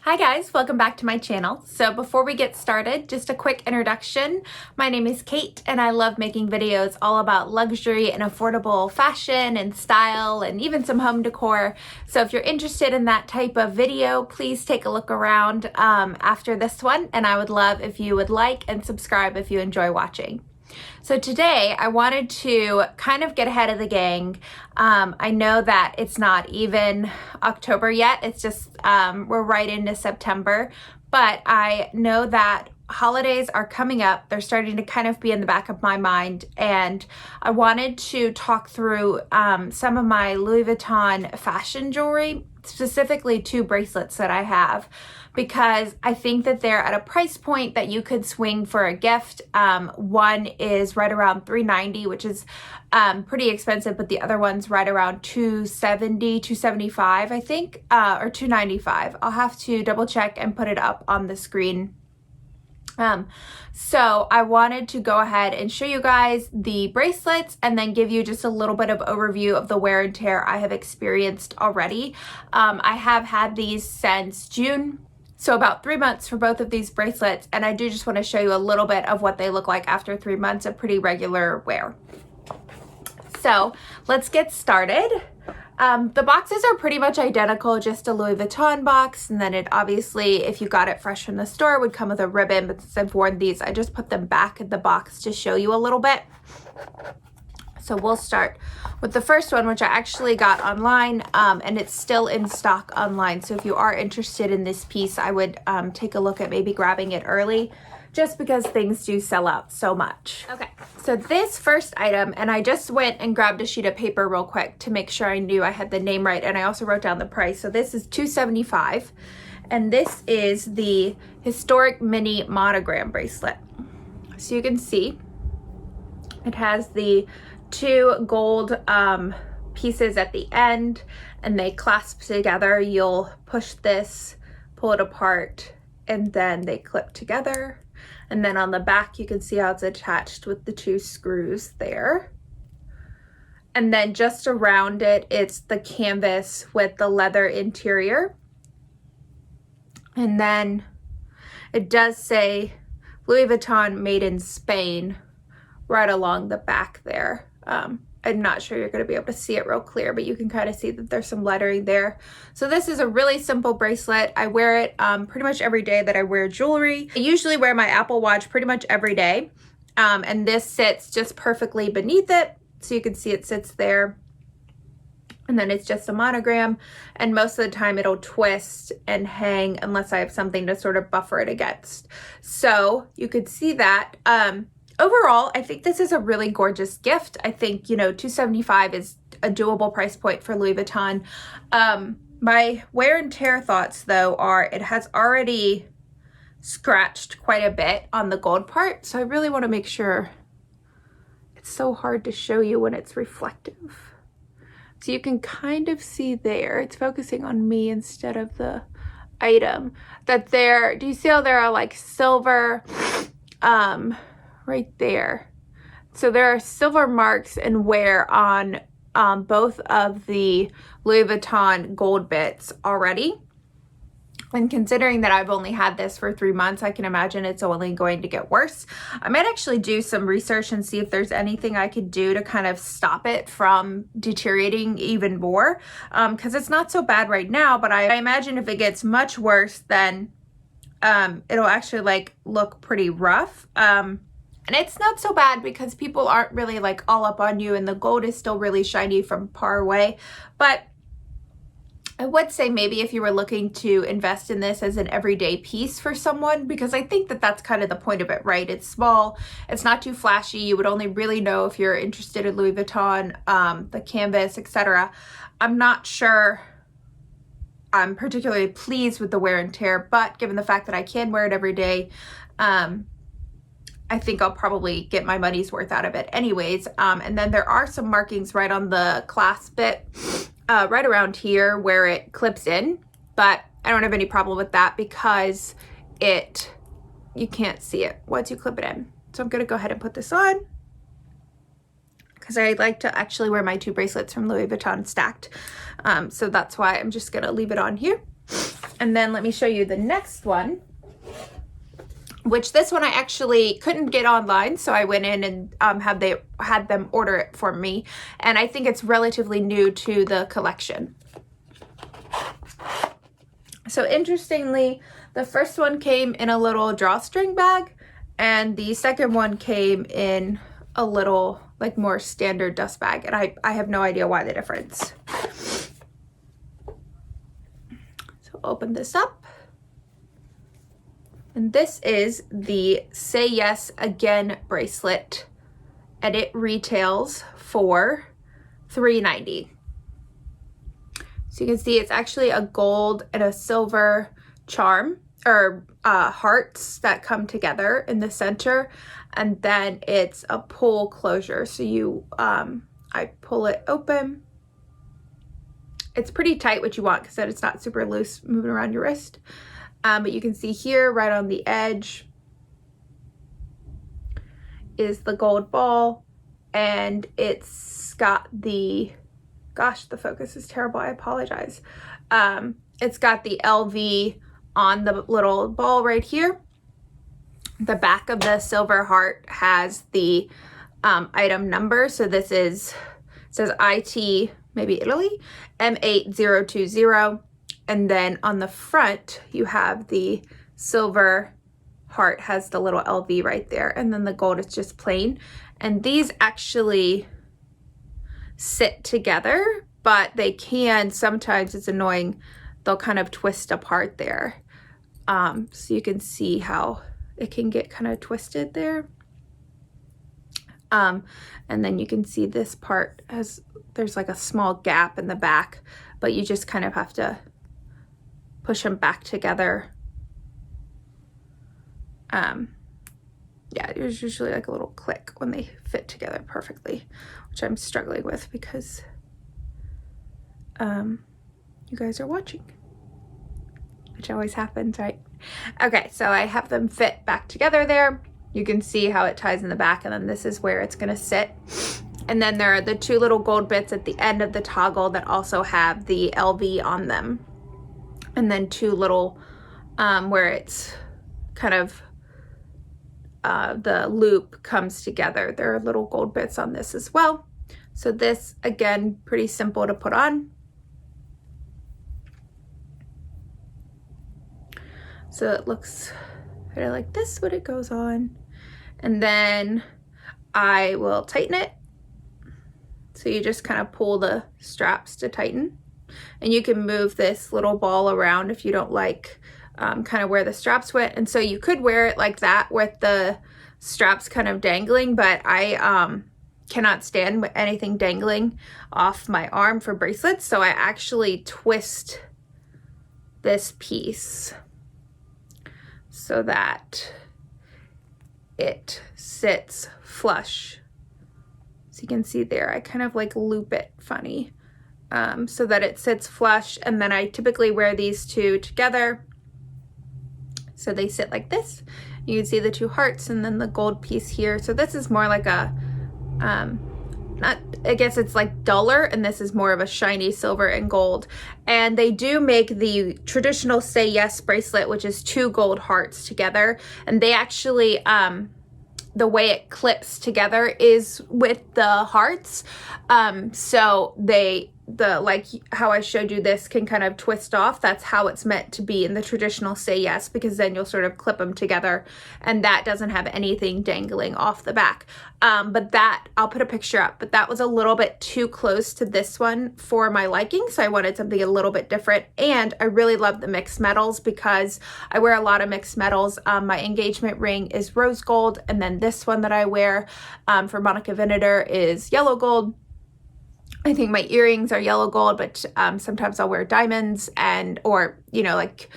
Hi guys, welcome back to my channel. So before we get started, just a quick introduction. My name is Kate and I love making videos all about luxury and affordable fashion and style and even some home decor. So if you're interested in that type of video, please take a look around after this one, and I would love if you would like and subscribe if you enjoy watching. So today I wanted to kind of get ahead of the gang. I know that it's not even October yet. It's just, we're right into September, but I know that holidays are coming up. They're starting to kind of be in the back of my mind, and I wanted to talk through some of my Louis Vuitton fashion jewelry, specifically two bracelets that I have, because I think that they're at a price point that you could swing for a gift. One is right around $390, which is pretty expensive, but the other one's right around $270, $275, I think, or $295. I'll have to double check and put it up on the screen. So I wanted to go ahead and show you guys the bracelets and then give you just a little bit of overview of the wear and tear I have experienced already. I have had these since June, so about 3 months for both of these bracelets, and I do just want to show you a little bit of what they look like after 3 months of pretty regular wear. So let's get started. The boxes are pretty much identical, just a Louis Vuitton box, and then it obviously, if you got it fresh from the store, would come with a ribbon, but since I've worn these, I just put them back in the box to show you a little bit. So we'll start with the first one, which I actually got online, and it's still in stock online. So if you are interested in this piece, I would take a look at maybe grabbing it early, just because things do sell out so much. Okay, so this first item, and I just went and grabbed a sheet of paper real quick to make sure I knew I had the name right, and I also wrote down the price. So this is $275, and this is the historic mini monogram bracelet. So you can see it has the two gold pieces at the end, and they clasp together. You'll push this, pull it apart, and then they clip together. And then on the back, you can see how it's attached with the two screws there. And then just around it, it's the canvas with the leather interior. And then it does say Louis Vuitton made in Spain right along the back there. I'm not sure you're going to be able to see it real clear, but you can kind of see that there's some lettering there. So this is a really simple bracelet. I wear it pretty much every day that I wear jewelry. I usually wear my Apple Watch pretty much every day, and this sits just perfectly beneath it. So you can see it sits there, and then it's just a monogram, and most of the time it'll twist and hang unless I have something to sort of buffer it against. So you could see that. Overall, I think this is a really gorgeous gift. I think, you know, $275 is a doable price point for Louis Vuitton. My wear and tear thoughts, though, are it has already scratched quite a bit on the gold part. So I really want to make sure. It's so hard to show you when it's reflective. So you can kind of see there, it's focusing on me instead of the item, that there, do you see how there are like silver, right there. So there are silver marks and wear on both of the Louis Vuitton gold bits already. And considering that I've only had this for 3 months, I can imagine it's only going to get worse. I might actually do some research and see if there's anything I could do to kind of stop it from deteriorating even more. Because it's not so bad right now, but I imagine if it gets much worse, then it'll actually like look pretty rough. And it's not so bad because people aren't really like all up on you, and the gold is still really shiny from far away. But I would say maybe if you were looking to invest in this as an everyday piece for someone, because I think that that's kind of the point of it, right? It's small, it's not too flashy. You would only really know if you're interested in Louis Vuitton, the canvas, etc. I'm not sure I'm particularly pleased with the wear and tear, but given the fact that I can wear it every day, I think I'll probably get my money's worth out of it anyways. And then there are some markings right on the clasp bit, right around here where it clips in, but I don't have any problem with that because you can't see it once you clip it in. So I'm gonna go ahead and put this on because I like to actually wear my two bracelets from Louis Vuitton stacked. So that's why I'm just gonna leave it on here. And then let me show you the next one, which this one I actually couldn't get online, so I went in and had them order it for me, and I think it's relatively new to the collection. So interestingly, the first one came in a little drawstring bag, and the second one came in a little, like, more standard dust bag, and I have no idea why the difference. So open this up. And this is the Say Yes Again bracelet, and it retails for $3.90. So you can see it's actually a gold and a silver charm, or hearts that come together in the center, and then it's a pull closure. So you, I pull it open. It's pretty tight, what you want, because then it's not super loose moving around your wrist. But you can see here, right on the edge, is the gold ball, and it's got the, gosh, the focus is terrible, I apologize. It's got the LV on the little ball right here. The back of the silver heart has the item number. So this is, it says IT, maybe Italy, M8020. And then on the front, you have the silver heart has the little LV right there. And then the gold is just plain. And these actually sit together, but they can, sometimes it's annoying, they'll kind of twist apart there. So you can see how it can get kind of twisted there. And then you can see this part has, there's like a small gap in the back, but you just kind of have to push them back together. Yeah, there's usually like a little click when they fit together perfectly, which I'm struggling with because you guys are watching, which always happens, right? Okay, so I have them fit back together there. You can see how it ties in the back, and then this is where it's gonna sit. And then there are the two little gold bits at the end of the toggle that also have the LV on them. And then two little, where it's kind of, the loop comes together. There are little gold bits on this as well. So this, again, pretty simple to put on. So it looks kind of like this when it goes on. And then I will tighten it. So you just kind of pull the straps to tighten. And you can move this little ball around if you don't like kind of where the straps went. And so you could wear it like that with the straps kind of dangling, but I cannot stand with anything dangling off my arm for bracelets. So I actually twist this piece so that it sits flush. So you can see there, I kind of like loop it funny so that it sits flush. And then I typically wear these two together. So they sit like this. You can see the two hearts and then the gold piece here. So this is more like a, I guess it's like duller, and this is more of a shiny silver and gold. And they do make the traditional Say Yes bracelet, which is two gold hearts together. And they actually, the way it clips together is with the hearts. So like how I showed you, this can kind of twist off. That's how it's meant to be in the traditional Say Yes, because then you'll sort of clip them together, and that doesn't have anything dangling off the back. But that, I'll put a picture up, but that was a little bit too close to this one for my liking. So I wanted something a little bit different. And I really love the mixed metals because I wear a lot of mixed metals. My engagement ring is rose gold. And then this one that I wear for Monica Vinader is yellow gold. I think my earrings are yellow gold, but sometimes I'll wear diamonds or, you know, like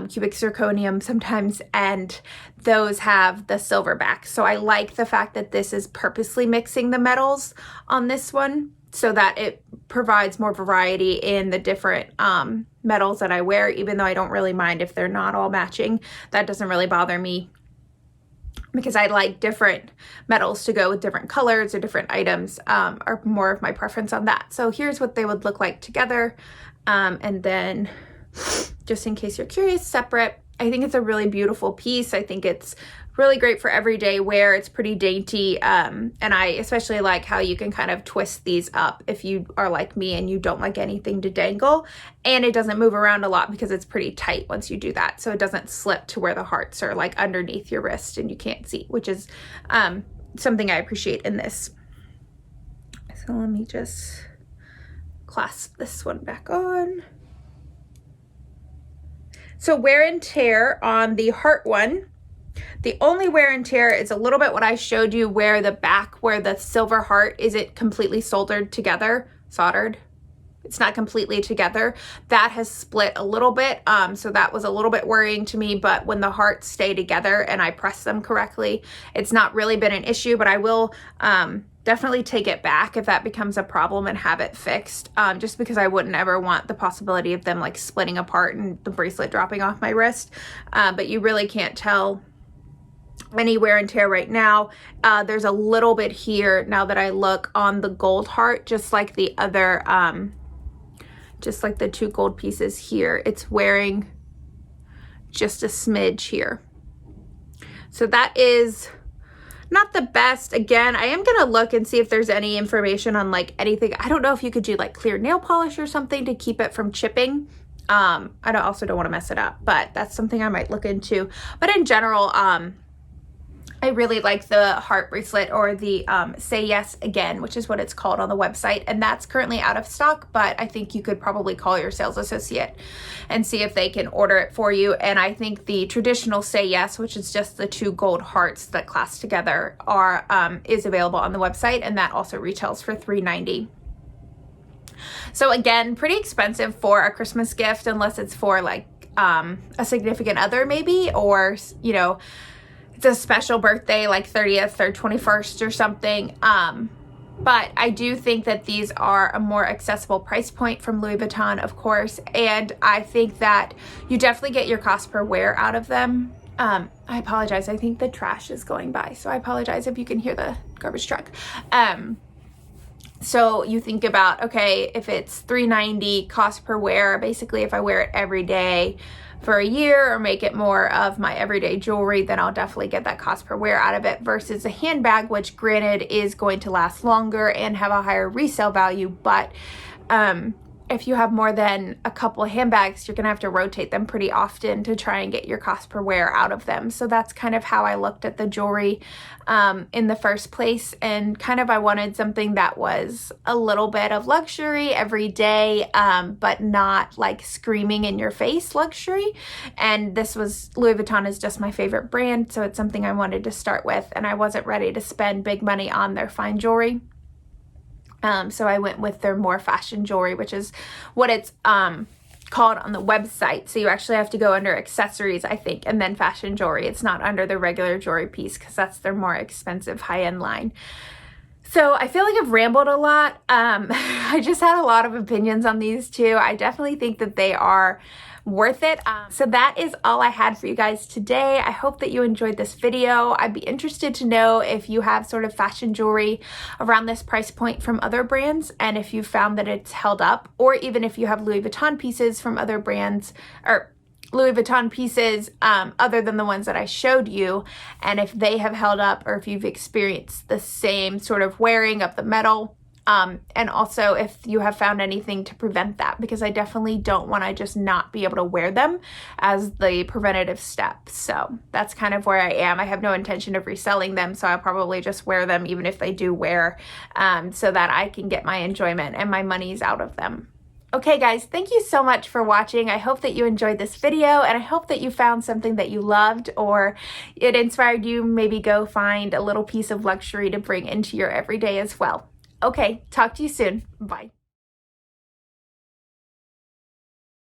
cubic zirconium sometimes, and those have the silver back. So I like the fact that this is purposely mixing the metals on this one so that it provides more variety in the different metals that I wear, even though I don't really mind if they're not all matching. That doesn't really bother me, because I like different metals to go with different colors or different items, are more of my preference on that. So here's what they would look like together. And then just in case you're curious, separate. I think it's a really beautiful piece. I think it's really great for everyday wear. It's pretty dainty, and I especially like how you can kind of twist these up if you are like me and you don't like anything to dangle, and it doesn't move around a lot because it's pretty tight once you do that, so it doesn't slip to where the hearts are like underneath your wrist and you can't see, which is something I appreciate in this. So let me just clasp this one back on. So wear and tear on the heart one. The only wear and tear is a little bit what I showed you, where the back, where the silver heart isn't completely soldered together, soldered. It's not completely together. That has split a little bit. So that was a little bit worrying to me, but when the hearts stay together and I press them correctly, it's not really been an issue, but I will definitely take it back if that becomes a problem and have it fixed, just because I wouldn't ever want the possibility of them like splitting apart and the bracelet dropping off my wrist. But you really can't tell any wear and tear right now. There's a little bit here now that I look on the gold heart, just like the other, just like the two gold pieces here. It's wearing just a smidge here. So that is not the best. Again, I am gonna look and see if there's any information on like anything. I don't know if you could do like clear nail polish or something to keep it from chipping. I also don't want to mess it up, but that's something I might look into. But in general, I really like the heart bracelet, or the Say Yes Again, which is what it's called on the website. And that's currently out of stock, but I think you could probably call your sales associate and see if they can order it for you. And I think the traditional Say Yes, which is just the two gold hearts that clasp together, is available on the website, and that also retails for $3.90. So again, pretty expensive for a Christmas gift, unless it's for like a significant other maybe, or, you know, it's a special birthday like 30th or 21st or something. But I do think that these are a more accessible price point from Louis Vuitton, of course. And I think that you definitely get your cost per wear out of them. I apologize. I think the trash is going by, so I apologize if you can hear the garbage truck. So you think about, okay, if it's $3.90 cost per wear, basically if I wear it every day for a year or make it more of my everyday jewelry, then I'll definitely get that cost per wear out of it, versus a handbag, which granted is going to last longer and have a higher resale value, but if you have more than a couple of handbags, you're gonna have to rotate them pretty often to try and get your cost per wear out of them. So that's kind of how I looked at the jewelry in the first place, and kind of I wanted something that was a little bit of luxury every day, but not like screaming in your face luxury. And this was, Louis Vuitton is just my favorite brand, so it's something I wanted to start with, and I wasn't ready to spend big money on their fine jewelry. So I went with their more fashion jewelry, which is what it's called on the website. So you actually have to go under accessories, I think, and then fashion jewelry. It's not under the regular jewelry piece, because that's their more expensive high-end line. So I feel like I've rambled a lot. I just had a lot of opinions on these two. I definitely think that they are worth it. So that is all I had for you guys today. I hope that you enjoyed this video. I'd be interested to know if you have sort of fashion jewelry around this price point from other brands, and if you found that it's held up, or even if you have Louis Vuitton pieces from other brands, or Louis Vuitton pieces other than the ones that I showed you, and if they have held up, or if you've experienced the same sort of wearing of the metal. And also if you have found anything to prevent that, because I definitely don't want to just not be able to wear them as the preventative step. So that's kind of where I am. I have no intention of reselling them, so I'll probably just wear them even if they do wear, so that I can get my enjoyment and my money's out of them. Okay guys, thank you so much for watching. I hope that you enjoyed this video, and I hope that you found something that you loved, or it inspired you maybe go find a little piece of luxury to bring into your everyday as well. Okay, talk to you soon. Bye.